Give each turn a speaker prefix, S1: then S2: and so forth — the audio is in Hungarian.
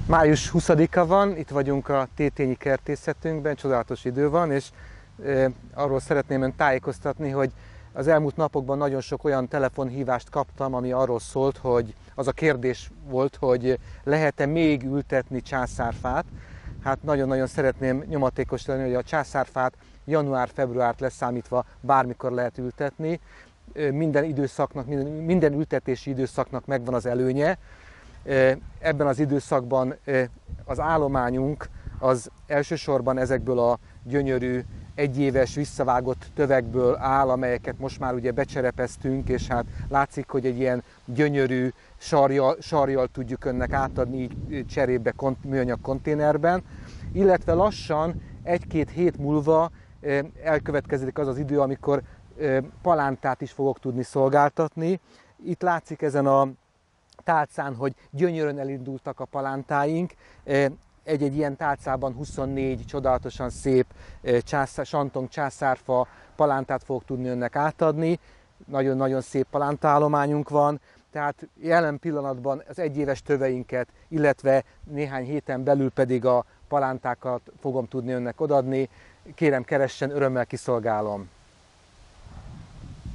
S1: Május 20-a van, itt vagyunk a Tétényi kertészetünkben, csodálatos idő van, és arról szeretném önt tájékoztatni, hogy az elmúlt napokban nagyon sok olyan telefonhívást kaptam, ami arról szólt, hogy az a kérdés volt, hogy lehet-e még ültetni császárfát. Hát nagyon-nagyon szeretném nyomatékosítani, hogy a császárfát január-februárt leszámítva bármikor lehet ültetni. Minden időszaknak, minden ültetési időszaknak megvan az előnye. Ebben az időszakban az állományunk az elsősorban ezekből a gyönyörű, egyéves, visszavágott tövekből áll, amelyeket most már ugye becserepeztünk, és hát látszik, hogy egy ilyen gyönyörű sarjal tudjuk önnek átadni így cserébe műanyag konténerben, illetve lassan egy-két hét múlva elkövetkezik az az idő, amikor palántát is fogok tudni szolgáltatni. Itt látszik ezen a tálcán, hogy gyönyörűen elindultak a palántáink. Egy-egy ilyen tálcában 24 csodálatosan szép santong császárfa palántát fogok tudni önnek átadni. Nagyon-nagyon szép palántaállományunk van, tehát jelen pillanatban az egyéves töveinket, illetve néhány héten belül pedig a palántákat fogom tudni önnek odaadni. Kérem, keressen, örömmel kiszolgálom.